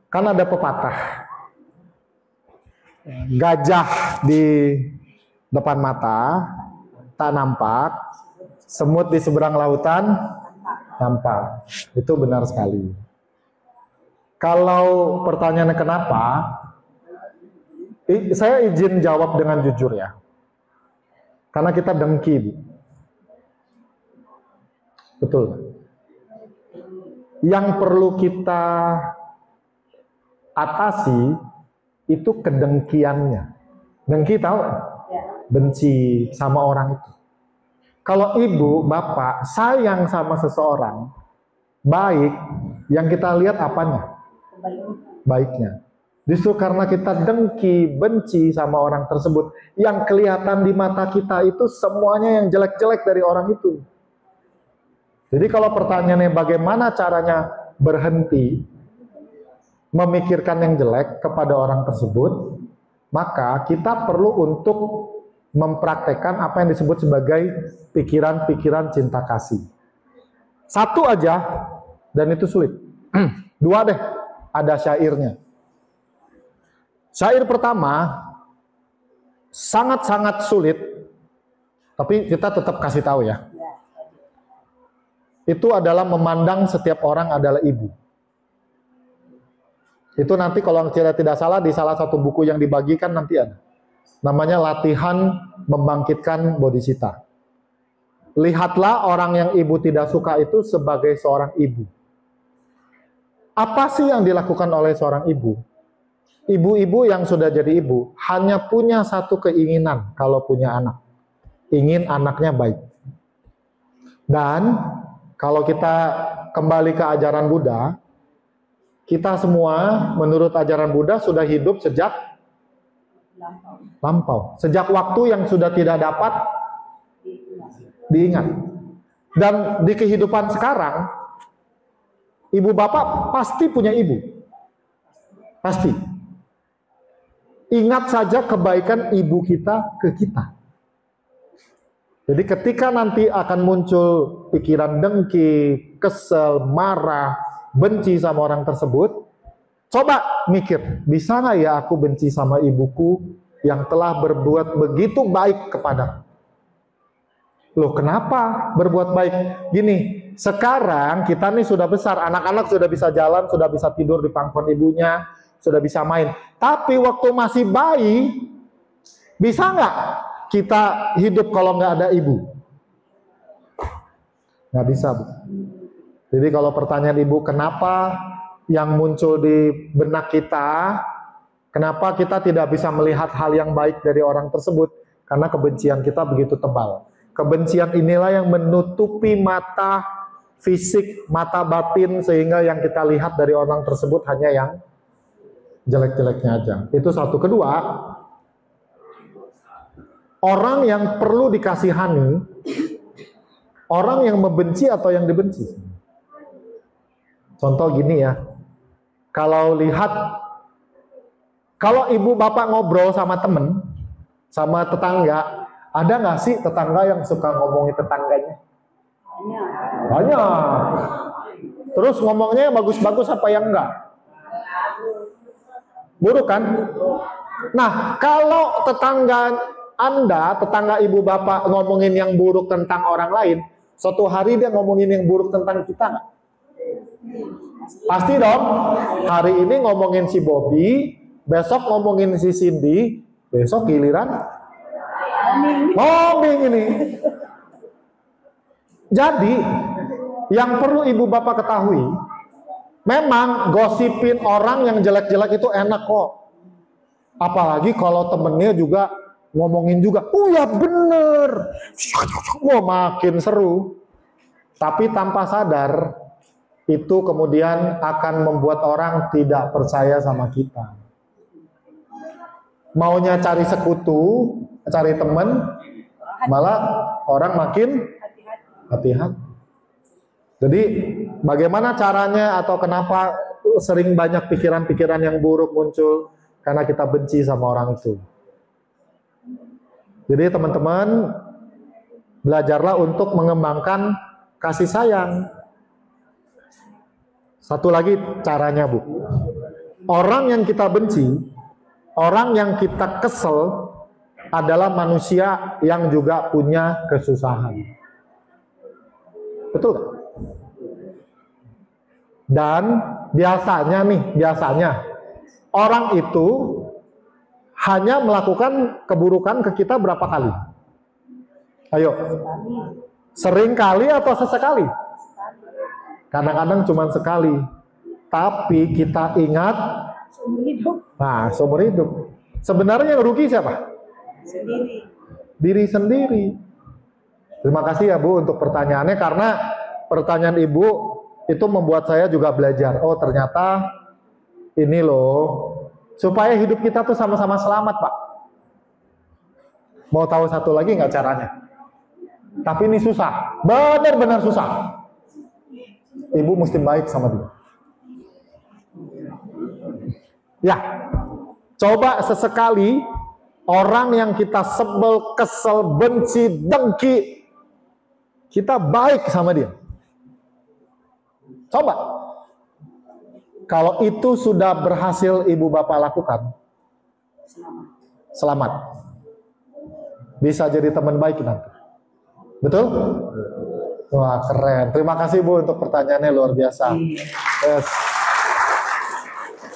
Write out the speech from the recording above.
Kan ada pepatah, gajah di depan mata tak nampak, semut di seberang lautan nampak. Itu benar sekali. Kalau pertanyaannya kenapa, saya izin jawab dengan jujur ya. Karena kita dengki, Bu. Betul. Yang perlu kita atasi itu kedengkiannya. Dengki tahu? Benci sama orang itu. Kalau ibu, bapak sayang sama seseorang, baik, yang kita lihat apanya? Baiknya. Justru karena kita dengki, benci sama orang tersebut, yang kelihatan di mata kita itu semuanya yang jelek-jelek dari orang itu. Jadi kalau pertanyaannya bagaimana caranya berhenti memikirkan yang jelek kepada orang tersebut, maka kita perlu untuk mempraktekkan apa yang disebut sebagai pikiran-pikiran cinta kasih. Satu aja, dan itu sulit. Dua deh, ada syairnya. Syair pertama, sangat-sangat sulit, tapi kita tetap kasih tahu ya. Itu adalah memandang setiap orang adalah ibu. Itu nanti kalau tidak salah di salah satu buku yang dibagikan nanti ada. Namanya Latihan Membangkitkan Bodhisita. Lihatlah orang yang ibu tidak suka itu sebagai seorang ibu. Apa sih yang dilakukan oleh seorang ibu? Ibu-ibu yang sudah jadi ibu hanya punya satu keinginan kalau punya anak. Ingin anaknya baik. Dan kalau kita kembali ke ajaran Buddha, kita semua menurut ajaran Buddha sudah hidup sejak lampau. Sejak waktu yang sudah tidak dapat diingat. Dan di kehidupan sekarang, ibu bapak pasti punya ibu. Pasti. Ingat saja kebaikan ibu kita ke kita. Jadi ketika nanti akan muncul pikiran dengki, kesel, marah, benci sama orang tersebut, coba mikir, bisa nggak ya aku benci sama ibuku yang telah berbuat begitu baik kepada? Loh, kenapa berbuat baik? Gini, sekarang kita nih sudah besar, anak-anak sudah bisa jalan, sudah bisa tidur di pangkuan ibunya, sudah bisa main. Tapi waktu masih bayi, bisa nggak kita hidup kalau nggak ada ibu? Nggak bisa, Bu. Jadi kalau pertanyaan ibu, kenapa yang muncul di benak kita, kenapa kita tidak bisa melihat hal yang baik dari orang tersebut? Karena kebencian kita begitu tebal. Kebencian inilah yang menutupi mata fisik, mata batin, sehingga yang kita lihat dari orang tersebut hanya yang jelek-jeleknya aja. Itu satu. Kedua, orang yang perlu dikasihani, orang yang membenci atau yang dibenci. Contoh gini ya, kalau ibu bapak ngobrol sama temen, sama tetangga, ada nggak sih tetangga yang suka ngomongin tetangganya? Banyak. Terus ngomongnya bagus-bagus apa yang enggak? Buruk kan? Nah, kalau tetangga Anda, tetangga ibu bapak ngomongin yang buruk tentang orang lain, suatu hari dia ngomongin yang buruk tentang kita nggak? Pasti dong. Hari ini ngomongin si Bobby, besok ngomongin si Cindy, besok giliran ngomongin ini. Jadi, yang perlu ibu bapak ketahui, memang gosipin orang yang jelek-jelek itu enak kok. Apalagi kalau temennya juga ngomongin juga, oh ya bener, wah makin seru. Tapi tanpa sadar, itu kemudian akan membuat orang tidak percaya sama kita. Maunya cari sekutu, cari teman, malah orang makin hati-hati. Jadi bagaimana caranya atau kenapa sering banyak pikiran-pikiran yang buruk muncul? Karena kita benci sama orang itu. Jadi teman-teman, belajarlah untuk mengembangkan kasih sayang. Satu lagi caranya, Bu. Orang yang kita benci, orang yang kita kesel adalah manusia yang juga punya kesusahan. Betul gak? Dan biasanya orang itu hanya melakukan keburukan ke kita berapa kali? Ayo. Sering kali atau sesekali? Kadang-kadang cuma sekali. Tapi kita ingat, seumur hidup. Sebenarnya yang rugi siapa? Diri sendiri. Terima kasih ya Bu untuk pertanyaannya, karena pertanyaan Ibu itu membuat saya juga belajar. Oh ternyata ini loh, supaya hidup kita tuh sama-sama selamat Pak. Mau tahu satu lagi nggak caranya? Tapi ini susah, benar-benar susah. Ibu mesti baik sama dia. Ya, coba sesekali orang yang kita sebel, kesel, benci, dengki, kita baik sama dia. Coba. Kalau itu sudah berhasil Ibu Bapak lakukan, selamat. Bisa jadi teman baik nanti. Betul? Wah keren. Terima kasih Bu untuk pertanyaannya, luar biasa. Yes.